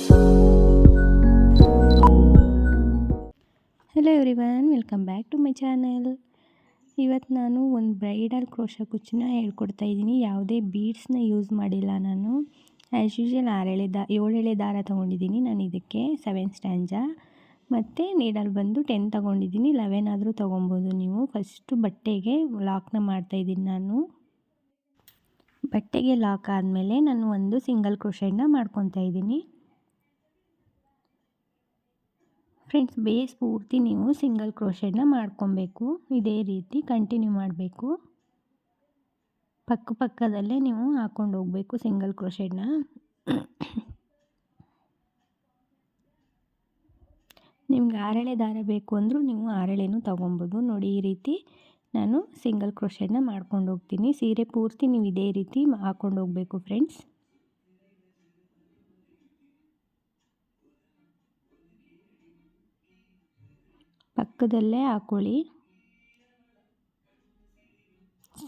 Hello everyone, welcome back to my channel. ಇವತ್ತು ನಾನು ಒಂದು ಬ್ರೈಡಲ್ ಕ್ರೋಶ ಕುಚ್ಚನ್ನ ಹೇಳ್ಕೊಡ್ತಾ ಇದ್ದೀನಿ. ಯಾವುದೇ ಬೀಡ್ಸ್ನ ಯೂಸ್ ಮಾಡಿಲ್ಲ ನಾನು. ಆ್ಯಸ್ ಯೂಶುವಲ್ 7 ಎಳೆ ದಾರ ತೊಗೊಂಡಿದ್ದೀನಿ ನಾನು ಇದಕ್ಕೆ, 7 ಸ್ಟ್ಯಾಂಜಾ. ಮತ್ತು ನೀಡಲ್ ಬಂದು 10 ತೊಗೊಂಡಿದ್ದೀನಿ. 11 ಆದರೂ ತೊಗೊಬೋದು ನೀವು. ಫಸ್ಟು ಬಟ್ಟೆಗೆ ಲಾಕ್ನ ಮಾಡ್ತಾಯಿದ್ದೀನಿ ನಾನು. ಬಟ್ಟೆಗೆ ಲಾಕ್ ಆದಮೇಲೆ ನಾನು ಒಂದು ಸಿಂಗಲ್ ಕ್ರೋಶೆನ ಮಾಡ್ಕೊತಾ ಇದ್ದೀನಿ. ಫ್ರೆಂಡ್ಸ್, ಬೇಸ್ ಪೂರ್ತಿ ನೀವು ಸಿಂಗಲ್ ಕ್ರೋಶೆನ ಮಾಡ್ಕೊಬೇಕು. ಇದೇ ರೀತಿ ಕಂಟಿನ್ಯೂ ಮಾಡಬೇಕು. ಪಕ್ಕದಲ್ಲೇ ನೀವು ಹಾಕ್ಕೊಂಡು ಹೋಗಬೇಕು ಸಿಂಗಲ್ ಕ್ರೋಶೆನ. ನಿಮ್ಗೆ 6 ಎಳೆ ದಾರ ಬೇಕು ಅಂದರೂ ನೀವು 6 ಎಳೆನೂ ತೊಗೊಬೋದು. ನೋಡಿ, ಈ ರೀತಿ ನಾನು ಸಿಂಗಲ್ ಕ್ರೋಶೆನ ಮಾಡ್ಕೊಂಡು ಹೋಗ್ತೀನಿ. ಸೀರೆ ಪೂರ್ತಿ ನೀವು ಇದೇ ರೀತಿ ಹಾಕ್ಕೊಂಡು ಹೋಗಬೇಕು ಫ್ರೆಂಡ್ಸ್. ಪಕ್ಕದಲ್ಲೇ ಹಾಕ್ಕೊಳ್ಳಿ.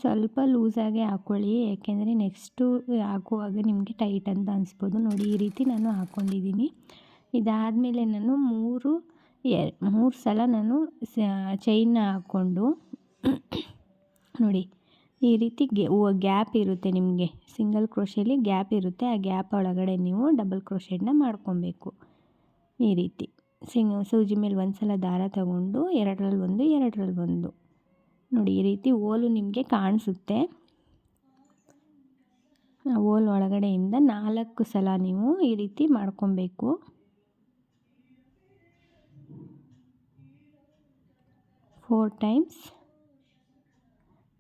ಸ್ವಲ್ಪ ಲೂಸಾಗೆ ಹಾಕ್ಕೊಳ್ಳಿ, ಯಾಕೆಂದರೆ ನೆಕ್ಸ್ಟು ಹಾಕುವಾಗ ನಿಮಗೆ ಟೈಟ್ ಅಂತ ಅನಿಸ್ಬೋದು. ನೋಡಿ, ಈ ರೀತಿ ನಾನು ಹಾಕ್ಕೊಂಡಿದ್ದೀನಿ. ಇದಾದಮೇಲೆ ನಾನು ಮೂರು ಸಲ ನಾನು ಚೈನ್ನ ಹಾಕ್ಕೊಂಡು ನೋಡಿ, ಈ ರೀತಿ ಗ್ಯಾಪ್ ಇರುತ್ತೆ ನಿಮಗೆ. ಸಿಂಗಲ್ ಕ್ರೋಶೆಲಿ ಗ್ಯಾಪ್ ಇರುತ್ತೆ. ಆ ಗ್ಯಾಪ್ ಒಳಗಡೆ ನೀವು ಡಬಲ್ ಕ್ರೋಶೆನ ಮಾಡ್ಕೊಬೇಕು. ಈ ರೀತಿ ಸೂಜಿ ಮೇಲೆ ಒಂದು ಸಲ ದಾರ ತಗೊಂಡು ಎರಡರಲ್ಲಿ ಒಂದು ನೋಡಿ, ಈ ರೀತಿ ಓಲು ನಿಮಗೆ ಕಾಣಿಸುತ್ತೆ. ಆ ಓಲ್ ಒಳಗಡೆಯಿಂದ 4 ಸಲ ನೀವು ಈ ರೀತಿ ಮಾಡ್ಕೊಬೇಕು. 4 ಟೈಮ್ಸ್.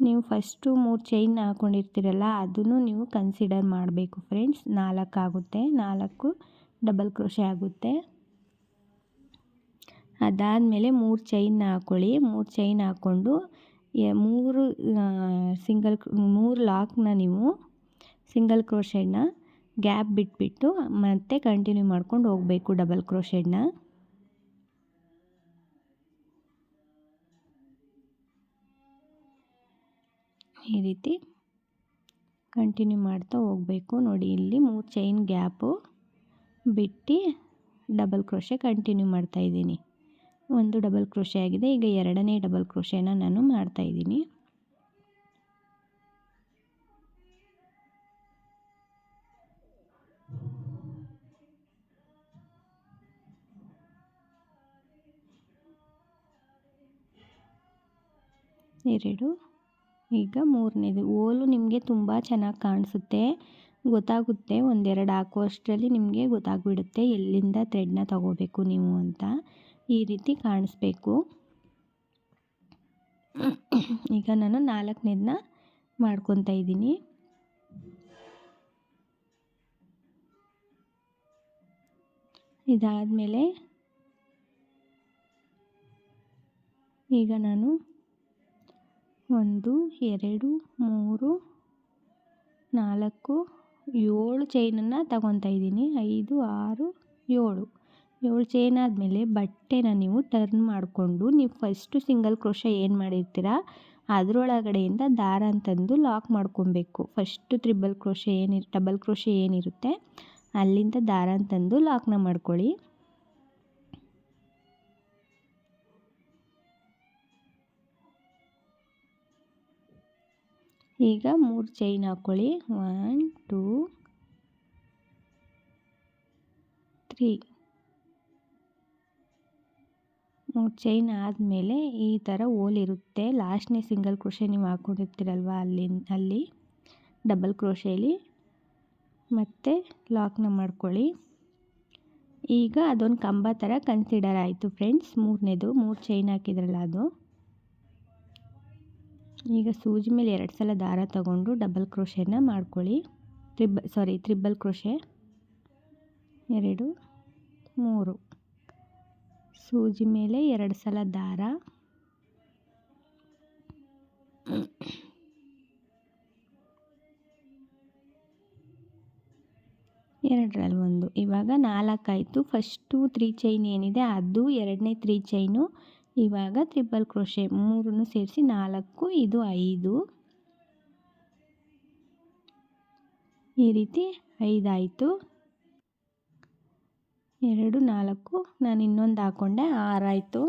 ನೀವು ಫಸ್ಟು 3 ಚೈನ್ ಹಾಕ್ಕೊಂಡಿರ್ತೀರಲ್ಲ, ಅದನ್ನು ನೀವು ಕನ್ಸಿಡರ್ ಮಾಡಬೇಕು ಫ್ರೆಂಡ್ಸ್. 4 ಆಗುತ್ತೆ, 4 ಡಬಲ್ ಕ್ರೋಶೆ ಆಗುತ್ತೆ. ಅದಾದಮೇಲೆ 3 ಚೈನ್ನ ಹಾಕ್ಕೊಳ್ಳಿ. 3 ಚೈನ್ ಹಾಕ್ಕೊಂಡು 3 ಲಾಕ್ನ ನೀವು ಸಿಂಗಲ್ ಕ್ರೋಶೆನ ಗ್ಯಾಪ್ ಬಿಟ್ಬಿಟ್ಟು ಮತ್ತೆ ಕಂಟಿನ್ಯೂ ಮಾಡ್ಕೊಂಡು ಹೋಗಬೇಕು ಡಬಲ್ ಕ್ರೋಶೆನ. ಈ ರೀತಿ ಕಂಟಿನ್ಯೂ ಮಾಡ್ತಾ ಹೋಗಬೇಕು. ನೋಡಿ, ಇಲ್ಲಿ 3 ಚೈನ್ ಗ್ಯಾಪು ಬಿಟ್ಟು ಡಬಲ್ ಕ್ರೋಶೆ ಕಂಟಿನ್ಯೂ ಮಾಡ್ತಾಯಿದ್ದೀನಿ. ಒಂದು ಡಬಲ್ ಕ್ರೋಶೆ ಆಗಿದೆ. ಈಗ 2ನೇ ಡಬಲ್ ಕ್ರೋಶೆನ ನಾನು ಮಾಡ್ತಾಯಿದ್ದೀನಿ. ಈಗ 3ನೇದು ಓಲು ನಿಮಗೆ ತುಂಬ ಚೆನ್ನಾಗಿ ಕಾಣಿಸುತ್ತೆ, ಗೊತ್ತಾಗುತ್ತೆ. 1-2 ಹಾಕುವಷ್ಟರಲ್ಲಿ ನಿಮಗೆ ಗೊತ್ತಾಗ್ಬಿಡುತ್ತೆ ಎಲ್ಲಿಂದ ಥ್ರೆಡ್ನ ತಗೋಬೇಕು ನೀವು ಅಂತ. ಈ ರೀತಿ ಕಾಣಿಸ್ಬೇಕು. ಈಗ ನಾನು 4ನೇದನ್ನ ಮಾಡ್ಕೊತಾ ಇದ್ದೀನಿ. ಇದಾದಮೇಲೆ ಈಗ ನಾನು 1 2 3 4 7 ಚೈನನ್ನು ತಗೊತಾ ಇದ್ದೀನಿ. 5 6 7 ಚೈನ್ ಆದಮೇಲೆ ಬಟ್ಟೆನ ನೀವು ಟರ್ನ್ ಮಾಡಿಕೊಂಡು ನೀವು ಫಸ್ಟು ಸಿಂಗಲ್ ಕ್ರೋಶೆ ಏನು ಮಾಡಿರ್ತೀರ ಅದರೊಳಗಡೆಯಿಂದ ದಾರ ಅಂತಂದು ಲಾಕ್ ಮಾಡ್ಕೊಬೇಕು. ಫಸ್ಟು ಡಬಲ್ ಕ್ರೋಶೆ ಏನಿರುತ್ತೆ ಅಲ್ಲಿಂದ ದಾರ ಅಂತಂದು ಲಾಕ್ನ ಮಾಡ್ಕೊಳ್ಳಿ. ಈಗ 3 ಚೈನ್ ಹಾಕ್ಕೊಳ್ಳಿ. 1 2 3 3 ಚೈನ್ ಆದಮೇಲೆ ಈ ಥರ ಓಲ್ ಇರುತ್ತೆ. ಲಾಸ್ಟ್ನೇ ಸಿಂಗಲ್ ಕ್ರೋಶೆ ನೀವು ಹಾಕ್ಕೊಂಡಿರ್ತೀರಲ್ವ, ಅಲ್ಲಿ ಡಬಲ್ ಕ್ರೋಶೆಲಿ ಮತ್ತೆ ಲಾಕ್ನ ಮಾಡ್ಕೊಳ್ಳಿ. ಈಗ ಅದೊಂದು ಕಂಬ ಥರ ಕನ್ಸಿಡರ್ ಆಯಿತು ಫ್ರೆಂಡ್ಸ್. 3ನೇದು 3 ಚೈನ್ ಹಾಕಿದ್ರಲ್ಲ ಅದು. ಈಗ ಸೂಜಿ ಮೇಲೆ 2 ಸಲ ದಾರ ತಗೊಂಡು ಡಬಲ್ ಕ್ರೋಶೆನ ಮಾಡ್ಕೊಳ್ಳಿ. ತ್ರಿಬಲ್ ಕ್ರೋಶೆ 2 3 ಸೂಜಿ ಮೇಲೆ 2 ಸಲ ದಾರ, ಎರಡರಲ್ಲಿ ಒಂದು. ಇವಾಗ 4 ಆಯಿತು. ಫಸ್ಟು 3 ಚೈನ್ ಏನಿದೆ ಅದು, 2ನೇ 3 ಚೈನು. ಇವಾಗ ತ್ರಿಬಲ್ ಕ್ರೋಶೆ 3 ಸೇರಿಸಿ 4, ಇದು 5. ಈ ರೀತಿ 5 ಆಯಿತು. 2 4 ನಾನು ಇನ್ನೊಂದು ಹಾಕ್ಕೊಂಡೆ 6 ಆಯಿತು.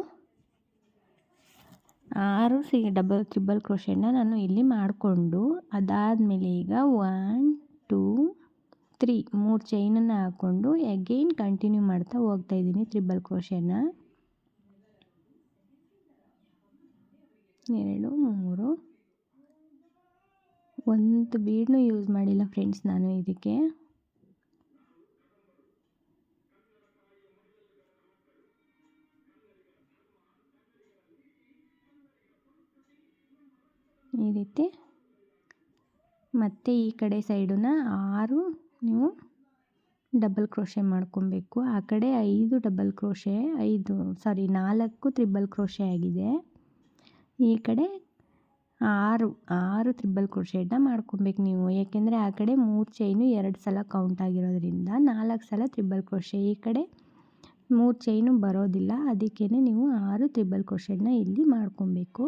6 ಡಬಲ್ ಟ್ರಿಬಲ್ ಕ್ರೋಶೆನ ನಾನು ಇಲ್ಲಿ ಮಾಡಿಕೊಂಡು ಅದಾದಮೇಲೆ ಈಗ 1 2 3 3 ಚೈನನ್ನು ಹಾಕ್ಕೊಂಡು ಅಗೈನ್ ಕಂಟಿನ್ಯೂ ಮಾಡ್ತಾ ಹೋಗ್ತಾಯಿದ್ದೀನಿ ಟ್ರಿಬಲ್ ಕ್ರೋಶೆನ. 2 3 ಒಂದು ಬೀಡನ್ನೂ ಯೂಸ್ ಮಾಡಿಲ್ಲ ಫ್ರೆಂಡ್ಸ್ ನಾನು ಇದಕ್ಕೆ. ಈ ರೀತಿ ಮತ್ತು ಈ ಕಡೆ ಸೈಡನ್ನ 6 ನೀವು ಡಬಲ್ ಕ್ರೋಶೆ ಮಾಡ್ಕೊಬೇಕು. ಆ ಕಡೆ 5 ಡಬಲ್ ಕ್ರೋಶೆ 4 ತ್ರಿಬಲ್ ಕ್ರೋಶೆ ಆಗಿದೆ. ಈ ಕಡೆ 6 ತ್ರಿಬಲ್ ಕ್ರೋಶೆನ ಮಾಡ್ಕೊಬೇಕು ನೀವು, ಏಕೆಂದರೆ ಆ ಕಡೆ 3 ಚೈನು 2 ಸಲ ಕೌಂಟ್ ಆಗಿರೋದ್ರಿಂದ 4 ಸಲ ತ್ರಿಬಲ್ ಕ್ರೋಶೆ. ಈ ಕಡೆ 3 ಚೈನು ಬರೋದಿಲ್ಲ, ಅದಕ್ಕೇ ನೀವು 6 ತ್ರಿಬಲ್ ಕ್ರೋಶೆನ ಇಲ್ಲಿ ಮಾಡ್ಕೊಬೇಕು.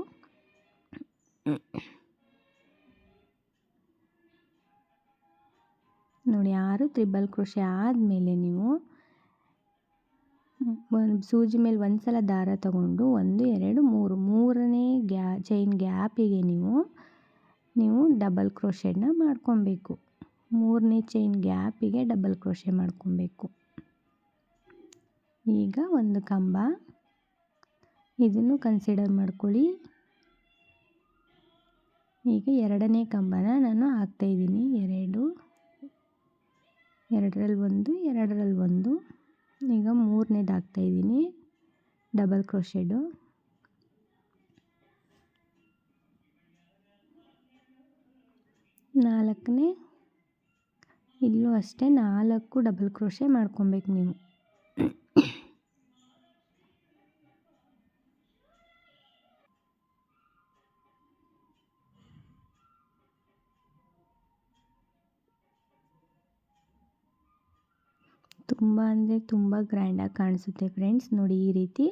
ನೋಡಿ 6 ತ್ರಿಬಲ್ ಕ್ರೋಶೆ ಆದಮೇಲೆ ನೀವು ಒಂದು ಸೂಜಿ ಮೇಲೆ ಒಂದು ಸಲ ದಾರ ತಗೊಂಡು 1 2 3 ಮೂರನೇ ಚೈನ್ ಗ್ಯಾಪಿಗೆ ನೀವು ಡಬಲ್ ಕ್ರೋಶೆನ ಮಾಡ್ಕೊಬೇಕು. 3ನೇ ಚೈನ್ ಗ್ಯಾಪಿಗೆ ಡಬಲ್ ಕ್ರೋಶೆ ಮಾಡ್ಕೊಬೇಕು. ಈಗ ಒಂದು ಕಂಬ ಇದನ್ನು ಕನ್ಸಿಡರ್ ಮಾಡ್ಕೊಳ್ಳಿ. ಈಗ 2ನೇ ಕಂಬನ ನಾನು ಹಾಕ್ತಾಯಿದ್ದೀನಿ. 2 2ರಲ್ಲಿ 1 2ರಲ್ಲಿ 1. ಈಗ 3ನೇದು ಹಾಕ್ತಾಯಿದ್ದೀನಿ ಡಬಲ್ ಕ್ರೋಶೆಡು. 4ನೇ ಇಲ್ಲೂ ಅಷ್ಟೇ 4 ಡಬಲ್ ಕ್ರೋಶೆ ಮಾಡ್ಕೊಬೇಕು ನೀವು. ತುಂಬ ಅಂದರೆ ತುಂಬ ಗ್ರ್ಯಾಂಡಾಗಿ ಕಾಣಿಸುತ್ತೆ ಫ್ರೆಂಡ್ಸ್. ನೋಡಿ ಈ ರೀತಿ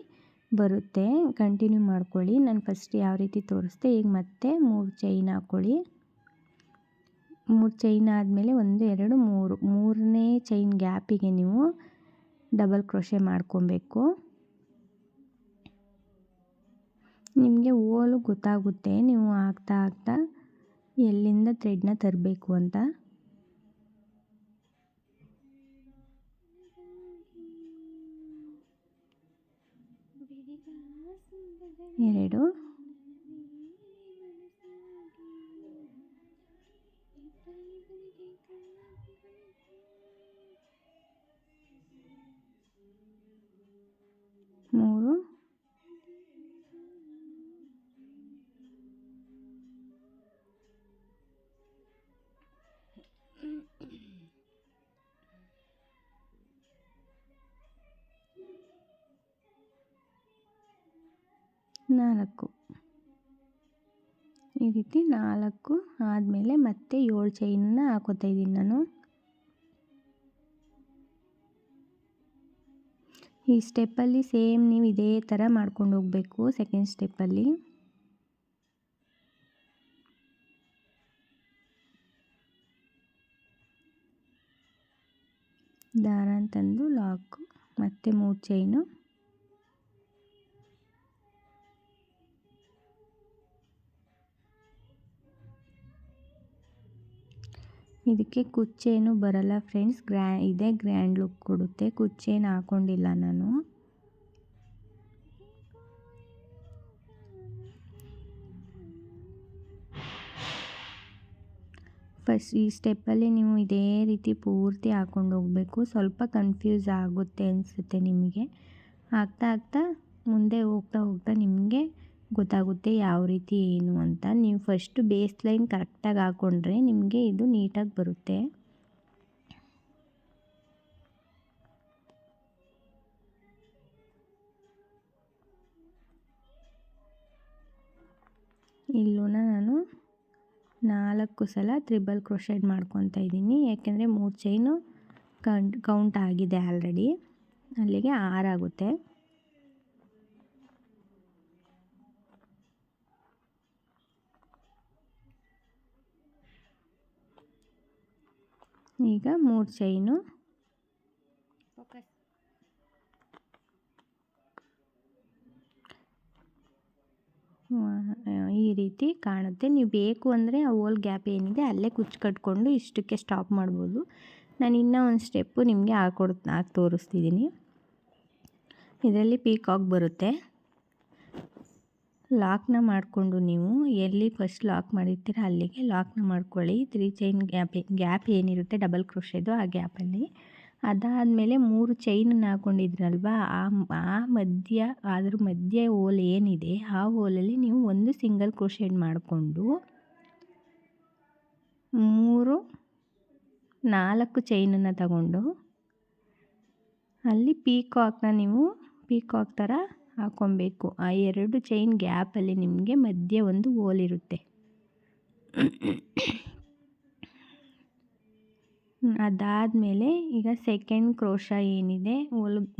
ಬರುತ್ತೆ. ಕಂಟಿನ್ಯೂ ಮಾಡ್ಕೊಳ್ಳಿ. ನಾನು ಫಸ್ಟ್ ಯಾವ ರೀತಿ ತೋರಿಸ್ದೆ ಈಗ ಮತ್ತೆ 3 ಚೈನ್ ಹಾಕ್ಕೊಳ್ಳಿ. 3 ಚೈನ್ ಆದಮೇಲೆ 1 2 3 ಮೂರನೇ ಚೈನ್ ಗ್ಯಾಪಿಗೆ ನೀವು ಡಬಲ್ ಕ್ರೋಶೆ ಮಾಡ್ಕೊಬೇಕು. ನಿಮಗೆ ಓಲು ಗೊತ್ತಾಗುತ್ತೆ ನೀವು ಆಗ್ತಾ ಆಗ್ತಾ ಎಲ್ಲಿಂದ ಥ್ರೆಡ್ನ ತರಬೇಕು ಅಂತ. 2 3 4 ಈ ರೀತಿ 4 ಆದಮೇಲೆ ಮತ್ತೆ 7 ಚೈನನ್ನು ಹಾಕೋತಾ ಇದ್ದೀನಿ ನಾನು. ಈ ಸ್ಟೆಪ್ಪಲ್ಲಿ ಸೇಮ್ ನೀವು ಇದೇ ಥರ ಮಾಡ್ಕೊಂಡು ಹೋಗಬೇಕು. ಸೆಕೆಂಡ್ ಸ್ಟೆಪ್ಪಲ್ಲಿ ದಾರ ತಂದು ಲಾಕು ಮತ್ತೆ 3 ಚೈನು. ಇದಕ್ಕೆ ಕುಚ್ಚೇನು ಬರಲ್ಲ ಫ್ರೆಂಡ್ಸ್. ಇದೇ ಗ್ರ್ಯಾಂಡ್ ಲುಕ್ ಕೊಡುತ್ತೆ. ಕುಚ್ಚೇನು ಹಾಕ್ಕೊಂಡಿಲ್ಲ ನಾನು. ಫಸ್ಟ್ ಈ ಸ್ಟೆಪ್ಪಲ್ಲಿ ನೀವು ಇದೇ ರೀತಿ ಪೂರ್ತಿ ಹಾಕ್ಕೊಂಡು ಹೋಗಬೇಕು. ಸ್ವಲ್ಪ ಕನ್ಫ್ಯೂಸ್ ಆಗುತ್ತೆ ಅನಿಸುತ್ತೆ ನಿಮಗೆ. ಆಗ್ತಾ ಆಗ್ತಾ ಮುಂದೆ ಹೋಗ್ತಾ ಹೋಗ್ತಾ ನಿಮಗೆ ಗೊತ್ತಾಗುತ್ತೆ ಯಾವ ರೀತಿ ಏನು ಅಂತ. ನೀವು ಫಸ್ಟು ಬೇಸ್ ಲೈನ್ ಕರೆಕ್ಟಾಗಿ ಹಾಕ್ಕೊಂಡ್ರೆ ನಿಮಗೆ ಇದು ನೀಟಾಗಿ ಬರುತ್ತೆ. ಇಲ್ಲೂ ನಾನು 4 ಸಲ ತ್ರಿಬಲ್ ಕ್ರೋಶೆಡ್ ಮಾಡ್ಕೊತಾ ಇದ್ದೀನಿ, ಯಾಕೆಂದರೆ 3 ಚೈನು ಕೌಂಟ್ ಆಗಿದೆ ಆಲ್ರೆಡಿ. ಅಲ್ಲಿಗೆ 6 ಆಗುತ್ತೆ. ಈಗ 3 ಚೈನು ರೀತಿ ಕಾಣುತ್ತೆ. ನೀವು ಬೇಕು ಅಂದರೆ ಆ ಹೋಲ್ ಗ್ಯಾಪ್ ಏನಿದೆ ಅಲ್ಲೇ ಕುಚ್ಚು ಕಟ್ಕೊಂಡು ಇಷ್ಟಕ್ಕೆ ಸ್ಟಾಪ್ ಮಾಡ್ಬೋದು. ನಾನು ಇನ್ನೂ ಒಂದು ಸ್ಟೆಪ್ಪು ನಿಮಗೆ ಹಾಕಿ ತೋರಿಸ್ತಿದ್ದೀನಿ. ಇದರಲ್ಲಿ ಪೀಕಾಕ್ ಬರುತ್ತೆ. ಲಾಕ್ನ ಮಾಡಿಕೊಂಡು ನೀವು ಎಲ್ಲಿ ಫಸ್ಟ್ ಲಾಕ್ ಮಾಡಿರ್ತೀರ ಅಲ್ಲಿಗೆ ಲಾಕ್ನ ಮಾಡ್ಕೊಳ್ಳಿ. 3 ಚೈನ್ ಗ್ಯಾಪ್ ಏನಿರುತ್ತೆ ಡಬಲ್ ಕ್ರೋಶೆದು ಆ ಗ್ಯಾಪಲ್ಲಿ. ಅದಾದಮೇಲೆ 3 ಚೈನನ್ನು ಹಾಕ್ಕೊಂಡಿದ್ರಲ್ವ, ಅದ್ರ ಮಧ್ಯ ಹೋಲ್ ಏನಿದೆ ಆ ಹೋಲಲ್ಲಿ ನೀವು ಒಂದು ಸಿಂಗಲ್ ಕ್ರೋಶೆಡ್ ಮಾಡಿಕೊಂಡು 4 ಚೈನನ್ನು ತಗೊಂಡು ಅಲ್ಲಿ ಪೀಕಾಕ್ ಥರ ಹಾಕ್ಕೊಬೇಕು. ಆ 2 ಚೈನ್ ಗ್ಯಾಪಲ್ಲಿ ನಿಮಗೆ ಮಧ್ಯೆ ಒಂದು ಹೋಲ್ ಇರುತ್ತೆ. ಅದಾದಮೇಲೆ ಈಗ ಸೆಕೆಂಡ್ ಕ್ರೋಶ ಏನಿದೆ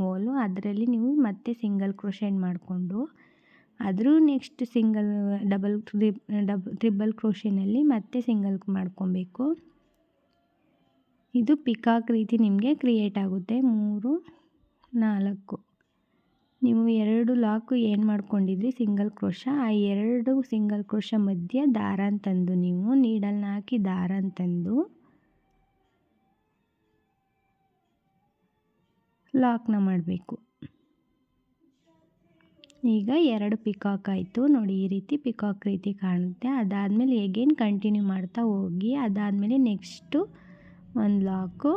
ಹೋಲು ಅದರಲ್ಲಿ ನೀವು ಮತ್ತೆ ಸಿಂಗಲ್ ಕ್ರೋಶೆಡ್ ಮಾಡಿಕೊಂಡು ಅದ್ರ ನೆಕ್ಸ್ಟ್ ಟ್ರಿಬಲ್ ಕ್ರೋಶೆನಲ್ಲಿ ಮತ್ತೆ ಸಿಂಗಲ್ ಮಾಡ್ಕೊಬೇಕು. ಇದು ಪಿಕಾಕ್ ರೀತಿ ನಿಮಗೆ ಕ್ರಿಯೇಟ್ ಆಗುತ್ತೆ. 3 4 ನೀವು 2 ಲಾಕು ಏನು ಮಾಡ್ಕೊಂಡಿದ್ರಿ ಸಿಂಗಲ್ ಕ್ರೋಶ, ಆ 2 ಸಿಂಗಲ್ ಕ್ರೋಶ ಮಧ್ಯೆ ದಾರ ತಂದು ನೀವು ನೀಡಲ್ನ ಹಾಕಿ ದಾರ ತಂದು ಲಾಕ್ನ ಮಾಡಬೇಕು. ಈಗ 2 ಪಿಕಾಕ್ ಆಯಿತು ನೋಡಿ, ಈ ರೀತಿ ಪಿಕಾಕ್ ರೀತಿ ಕಾಣುತ್ತೆ. ಅದಾದಮೇಲೆ ಎಗೇನ್ ಕಂಟಿನ್ಯೂ ಮಾಡ್ತಾ ಹೋಗಿ ಅದಾದಮೇಲೆ ನೆಕ್ಸ್ಟು ಒಂದು ಲಾಕು,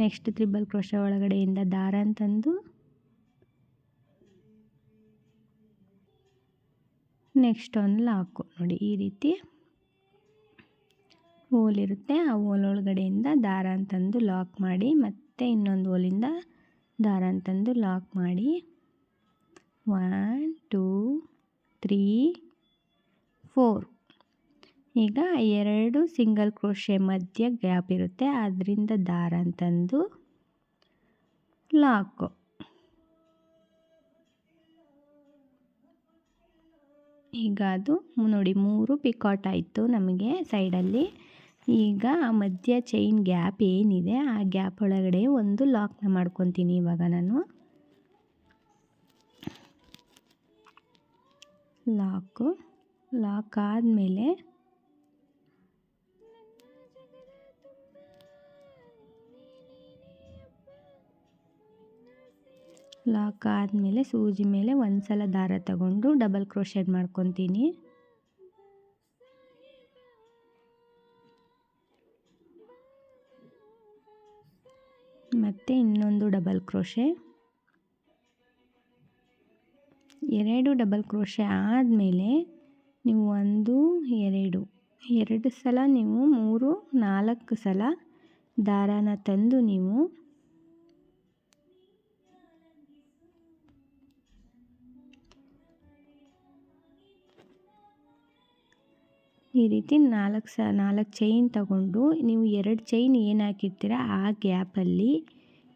ನೆಕ್ಸ್ಟ್ ಟ್ರಿಬಲ್ ಕ್ರೋಶ ಒಳಗಡೆಯಿಂದ ದಾರ ತಂದು ನೆಕ್ಸ್ಟ್ ಒಂದು ಲಾಕು ನೋಡಿ, ಈ ರೀತಿ ಹೋಲ್ ಇರುತ್ತೆ. ಆ ಹೋಲ್ ಒಳಗಡೆಯಿಂದ ದಾರ ತಂದು ಲಾಕ್ ಮಾಡಿ ಮತ್ತೆ ಇನ್ನೊಂದು ಹೋಲಿಂದ ದಾರ ತಂದು ಲಾಕ್ ಮಾಡಿ 1 2 3 4. ಈಗ 2 ಸಿಂಗಲ್ ಕ್ರೋಶೆ ಮಧ್ಯ ಗ್ಯಾಪ್ ಇರುತ್ತೆ, ಅದರಿಂದ ದಾರ ತಂದು ಲಾಕು. ಈಗ ಅದು ನೋಡಿ 3 ಪಿಕಾಟ್ ಆಯಿತು ನಮಗೆ ಸೈಡಲ್ಲಿ. ಈಗ ಆ ಮಧ್ಯ ಚೈನ್ ಗ್ಯಾಪ್ ಏನಿದೆ ಆ ಗ್ಯಾಪ್ ಒಳಗಡೆ ಒಂದು ಲಾಕ್ನ ಮಾಡ್ಕೊತೀನಿ. ಇವಾಗ ನಾನು ಲಾಕ್ ಆದಮೇಲೆ ಸೂಜಿ ಮೇಲೆ ಒಂದು ಸಲ ದಾರ ತಗೊಂಡು ಡಬಲ್ ಕ್ರೋಶೆಡ್ ಮಾಡ್ಕೊತೀನಿ. ಮತ್ತು ಇನ್ನೊಂದು ಡಬಲ್ ಕ್ರೋಶೆ, 2 ಡಬಲ್ ಕ್ರೋಶೆ ಆದಮೇಲೆ ನೀವು 1 2 ಸಲ ನೀವು 3 4 ಸಲ ದಾರಾನ ತಂದು ನೀವು ಈ ರೀತಿ 4 ಚೈನ್ ತಗೊಂಡು ನೀವು 2 ಚೈನ್ ಏನು ಹಾಕಿರ್ತೀರ ಆ ಗ್ಯಾಪಲ್ಲಿ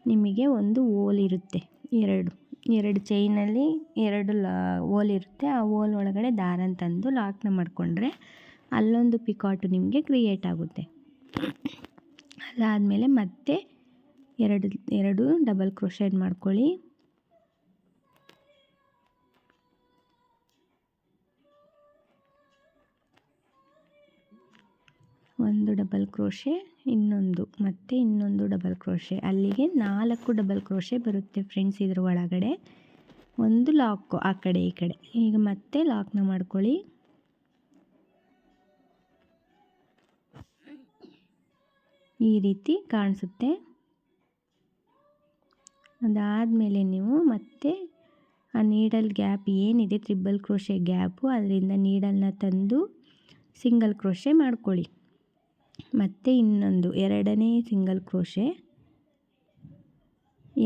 ನಿಮಗೆ ಒಂದು ಹೋಲ್ ಇರುತ್ತೆ. 2 ಚೈನಲ್ಲಿ 2 ಹೋಲ್ ಇರುತ್ತೆ. ಆ ಹೋಲ್ ಒಳಗಡೆ ದಾರ ತಂದು ಲಾಕ್ನ ಮಾಡಿಕೊಂಡ್ರೆ ಅಲ್ಲೊಂದು ಪಿಕಾಟು ನಿಮಗೆ ಕ್ರಿಯೇಟ್ ಆಗುತ್ತೆ. ಅದಾದಮೇಲೆ ಮತ್ತೆ 2 ಡಬಲ್ ಕ್ರೋಶೆಡ್ ಮಾಡ್ಕೊಳ್ಳಿ. ಒಂದು ಡಬಲ್ ಕ್ರೋಶೆ, ಇನ್ನೊಂದು ಡಬಲ್ ಕ್ರೋಶೆ, ಅಲ್ಲಿಗೆ 4 ಡಬಲ್ ಕ್ರೋಶೆ ಬರುತ್ತೆ ಫ್ರೆಂಡ್ಸ್. ಇದ್ರ ಒಳಗಡೆ ಒಂದು ಲಾಕು ಆ ಕಡೆ ಈ ಕಡೆ. ಈಗ ಮತ್ತೆ ಲಾಕ್ನ ಮಾಡ್ಕೊಳ್ಳಿ. ಈ ರೀತಿ ಕಾಣಿಸುತ್ತೆ. ಅದಾದಮೇಲೆ ನೀವು ಮತ್ತೆ ಆ ನೀಡಲ್ ಗ್ಯಾಪ್ ಏನಿದೆ ಟ್ರಿಬಲ್ ಕ್ರೋಶೆ ಗ್ಯಾಪು ಅದರಿಂದ ನೀಡಲ್ನ ತಂದು ಸಿಂಗಲ್ ಕ್ರೋಶೆ ಮಾಡ್ಕೊಳ್ಳಿ. ಮತ್ತು ಇನ್ನೊಂದು 2ನೇ ಸಿಂಗಲ್ ಕ್ರೋಶೆ,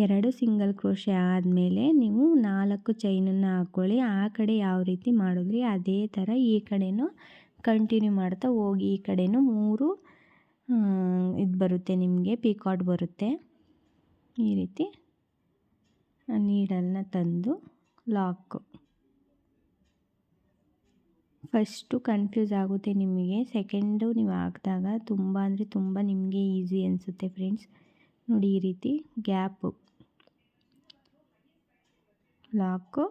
2 ಸಿಂಗಲ್ ಕ್ರೋಶೆ ಆದಮೇಲೆ ನೀವು 4 ಚೈನನ್ನು ಹಾಕ್ಕೊಳ್ಳಿ. ಆ ಕಡೆ ಯಾವ ರೀತಿ ಮಾಡಿದ್ರಿ ಅದೇ ಥರ ಈ ಕಡೆನೂ ಕಂಟಿನ್ಯೂ ಮಾಡ್ತಾ ಹೋಗಿ. ಈ ಕಡೆನೂ 3 ಇದು ಬರುತ್ತೆ ನಿಮಗೆ ಪಿಕಾಟ್ ಬರುತ್ತೆ. ಈ ರೀತಿ ನೀಡಲ್ನ ತಂದು ಲಾಕು. ಫಸ್ಟು ಕನ್ಫ್ಯೂಸ್ ಆಗುತ್ತೆ ನಿಮಗೆ, ಸೆಕೆಂಡು ನೀವು ಹಾಕಿದಾಗ ತುಂಬ ಅಂದರೆ ತುಂಬ ನಿಮಗೆ ಈಸಿ ಅನಿಸುತ್ತೆ ಫ್ರೆಂಡ್ಸ್. ನೋಡಿ ಈ ರೀತಿ ಗ್ಯಾಪು ಲಾಕು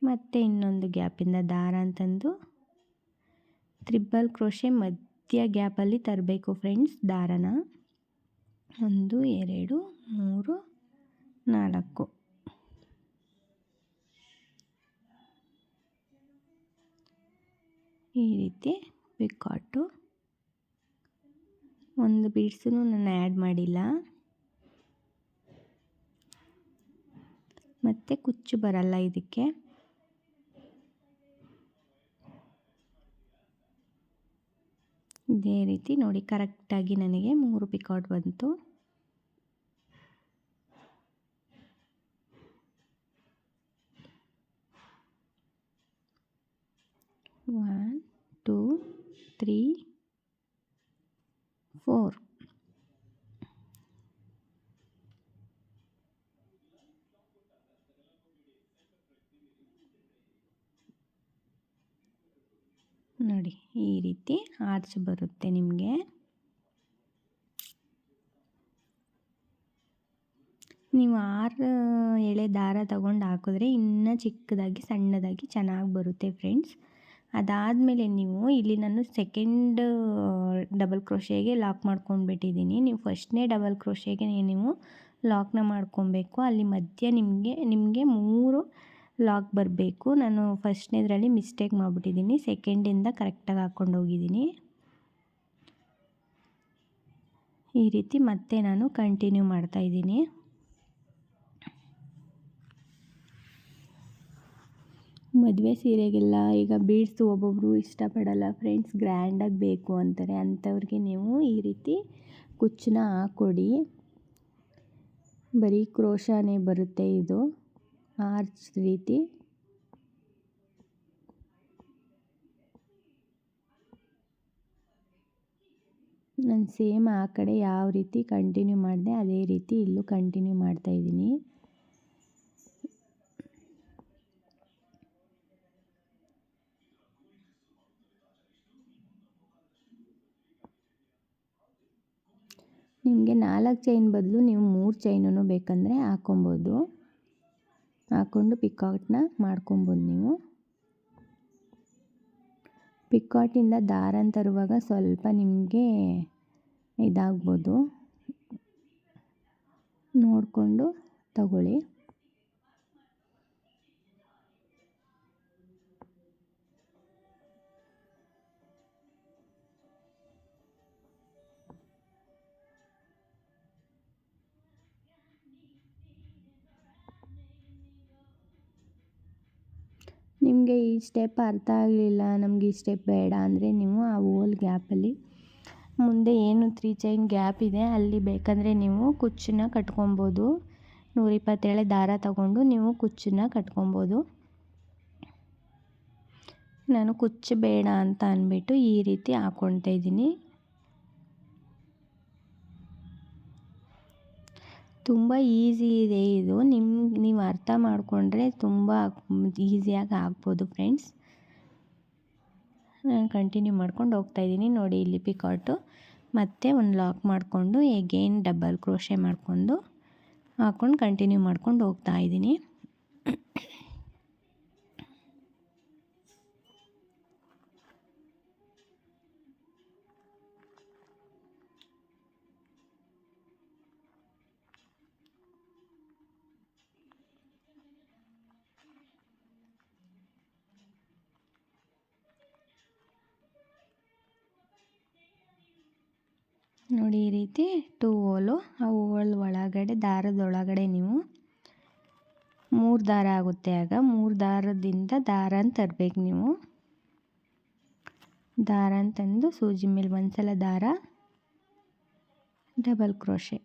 ಮತ್ತು ಇನ್ನೊಂದು ಗ್ಯಾಪಿಂದ ದಾರ ಅಂತಂದು ತ್ರಿಬಲ್ ಕ್ರೋಶೆ ಮಧ್ಯ ಗ್ಯಾಪಲ್ಲಿ ತರಬೇಕು ಫ್ರೆಂಡ್ಸ್ ದಾರನ. 1 2 3 4 ಈ ರೀತಿ ಪಿಕಾಟು. ಒಂದು ಬೀಡ್ಸೂ ನಾನು ಆ್ಯಡ್ ಮಾಡಿಲ್ಲ. ಮತ್ತು ಕುಚ್ಚು ಬರಲ್ಲ ಇದಕ್ಕೆ. ಇದೇ ರೀತಿ ನೋಡಿ ಕರೆಕ್ಟಾಗಿ ನನಗೆ 3 ಪಿಕಾಟ್ ಬಂತು. One, 2, 3, 4. ನೋಡಿ ಈ ರೀತಿ ಆರ್ಚ್ ಬರುತ್ತೆ ನಿಮಗೆ. ನೀವು 6 ಎಳೆ ದಾರ ತಗೊಂಡು ಹಾಕಿದ್ರೆ ಇನ್ನೂ ಚಿಕ್ಕದಾಗಿ ಸಣ್ಣದಾಗಿ ಚೆನ್ನಾಗಿ ಬರುತ್ತೆ ಫ್ರೆಂಡ್ಸ್. ಅದಾದಮೇಲೆ ನೀವು ಇಲ್ಲಿ ನಾನು ಸೆಕೆಂಡ್ ಡಬಲ್ ಕ್ರೋಶೆಗೆ ಲಾಕ್ ಮಾಡ್ಕೊಂಡ್ಬಿಟ್ಟಿದ್ದೀನಿ. ನೀವು ಫಸ್ಟ್ನೇ ಡಬಲ್ ಕ್ರೋಶೆಗೆ ನೀವು ಲಾಕ್ನ ಮಾಡ್ಕೊಬೇಕು. ಅಲ್ಲಿ ಮಧ್ಯ ನಿಮಗೆ 3 ಲಾಕ್ ಬರಬೇಕು. ನಾನು ಫಸ್ಟ್ನೇದರಲ್ಲಿ ಮಿಸ್ಟೇಕ್ ಮಾಡಿಬಿಟ್ಟಿದ್ದೀನಿ. ಸೆಕೆಂಡಿಂದ ಕರೆಕ್ಟಾಗಿ ಹಾಕ್ಕೊಂಡು ಹೋಗಿದ್ದೀನಿ. ಈ ರೀತಿ ಮತ್ತೆ ನಾನು ಕಂಟಿನ್ಯೂ ಮಾಡ್ತಾಯಿದ್ದೀನಿ. ಮದುವೆ ಸೀರೆಗೆಲ್ಲ ಈಗ ಬೀಡ್ಸು ಒಬ್ಬೊಬ್ಬರು ಇಷ್ಟಪಡಲ್ಲ ಫ್ರೆಂಡ್ಸ್, ಗ್ರ್ಯಾಂಡಾಗಿ ಬೇಕು ಅಂತಾರೆ. ಅಂಥವ್ರಿಗೆ ನೀವು ಈ ರೀತಿ ಕುಚ್ಚನ್ನ ಹಾಕ್ಕೊಡಿ. ಬರೀ ಕ್ರೋಶಾನೇ ಬರುತ್ತೆ ಇದು ಆರ್ಚ್ ರೀತಿ. ನಾನು ಸೇಮ್ ಆ ಕಡೆ ಯಾವ ರೀತಿ ಕಂಟಿನ್ಯೂ ಮಾಡಿದೆ ಅದೇ ರೀತಿ ಇಲ್ಲೂ ಕಂಟಿನ್ಯೂ ಮಾಡ್ತಾಯಿದ್ದೀನಿ. ನಿಮಗೆ 4 ಚೈನ್ ಬದಲು ನೀವು 3 ಚೈನೂ ಬೇಕಂದರೆ ಹಾಕ್ಕೊಬೋದು. ಹಾಕ್ಕೊಂಡು ಪಿಕಾಟ್ನ ಮಾಡ್ಕೊಬೋದು. ನೀವು ಪಿಕಾಟಿಂದ ದಾರನ ತರುವಾಗ ಸ್ವಲ್ಪ ನಿಮಗೆ ಇದಾಗ್ಬೋದು, ನೋಡಿಕೊಂಡು ತಗೊಳ್ಳಿ. ನಿಮಗೆ ಈ ಸ್ಟೆಪ್ ಅರ್ಥ ಆಗಲಿಲ್ಲ, ನಮಗೆ ಈ ಸ್ಟೆಪ್ ಬೇಡ ಅಂದರೆ ನೀವು ಆ ಹೋಲ್ ಗ್ಯಾಪಲ್ಲಿ ಮುಂದೆ ಏನು 3 ಚೈನ್ ಗ್ಯಾಪ್ ಇದೆ ಅಲ್ಲಿ ಬೇಕಂದರೆ ನೀವು ಕುಚ್ಚನ್ನ ಕಟ್ಕೊಬೋದು. 127 ದಾರ ತಗೊಂಡು ನೀವು ಕುಚ್ಚನ್ನ ಕಟ್ಕೊಬೋದು. ನಾನು ಕುಚ್ಚು ಬೇಡ ಅಂತ ಅಂದ್ಬಿಟ್ಟು ಈ ರೀತಿ ಹಾಕ್ಕೊಳ್ತಾ ಇದ್ದೀನಿ. ತುಂಬ ಈಸಿ ಇದೆ ಇದು. ನೀವು ಅರ್ಥ ಮಾಡಿಕೊಂಡ್ರೆ ತುಂಬ ಈಸಿಯಾಗಿ ಆಗ್ಬೋದು ಫ್ರೆಂಡ್ಸ್. ನಾನು ಕಂಟಿನ್ಯೂ ಮಾಡ್ಕೊಂಡು ಹೋಗ್ತಾಯಿದ್ದೀನಿ. ನೋಡಿ ಇಲ್ಲಿ ಪಿಕಾಟು ಮತ್ತು ಒಂದು ಲಾಕ್ ಮಾಡಿಕೊಂಡು ಎಗೇನ್ ಡಬಲ್ ಕ್ರೋಶೆ ಮಾಡಿಕೊಂಡು ಹಾಕ್ಕೊಂಡು ಕಂಟಿನ್ಯೂ ಮಾಡ್ಕೊಂಡು ಹೋಗ್ತಾಯಿದ್ದೀನಿ. ನೋಡಿ ಈ ರೀತಿ 2 ಹೋಲು, ಆ ಹೋಲ್ ಒಳಗಡೆ ದಾರದೊಳಗಡೆ ನೀವು 3 ದಾರ ಆಗುತ್ತೆ. ಆಗ 3 ದಾರದಿಂದ ದಾರನ ತರಬೇಕು. ನೀವು ದಾರನ ತಂದು ಸೂಜಿ ಮೇಲೆ ಒಂದ್ಸಲ ದಾರ, ಡಬಲ್ ಕ್ರೋಶೆ.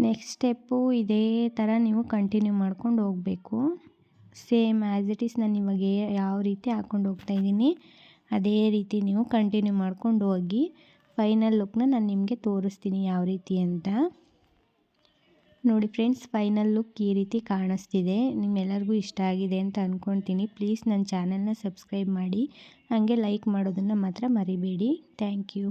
ನೆಕ್ಸ್ಟ್ ಸ್ಟೆಪ್ಪು ಇದೇ ಥರ ನೀವು ಕಂಟಿನ್ಯೂ ಮಾಡ್ಕೊಂಡು ಹೋಗಬೇಕು. ಸೇಮ್ ಆ್ಯಸ್ ಇಟ್ ಈಸ್ ನಾನು ಇವಾಗ ಯಾವ ರೀತಿ ಹಾಕ್ಕೊಂಡು ಹೋಗ್ತಾಯಿದ್ದೀನಿ ಅದೇ ರೀತಿ ನೀವು ಕಂಟಿನ್ಯೂ ಮಾಡ್ಕೊಂಡು ಹೋಗಿ ಫೈನಲ್ ಲುಕ್ನ ನಾನು ನಿಮಗೆ ತೋರಿಸ್ತೀನಿ ಯಾವ ರೀತಿ ಅಂತ. ನೋಡಿ ಫ್ರೆಂಡ್ಸ್, ಫೈನಲ್ ಲುಕ್ ಈ ರೀತಿ ಕಾಣಿಸ್ತಿದೆ. ನಿಮ್ಮೆಲ್ಲರಿಗೂ ಇಷ್ಟ ಆಗಿದೆ ಅಂತ ಅಂದ್ಕೊಳ್ತೀನಿ. ಪ್ಲೀಸ್ ನನ್ನ ಚಾನಲ್ನ ಸಬ್ಸ್ಕ್ರೈಬ್ ಮಾಡಿ, ಹಾಗೆ ಲೈಕ್ ಮಾಡೋದನ್ನು ಮಾತ್ರ ಮರಿಬೇಡಿ. Thank you.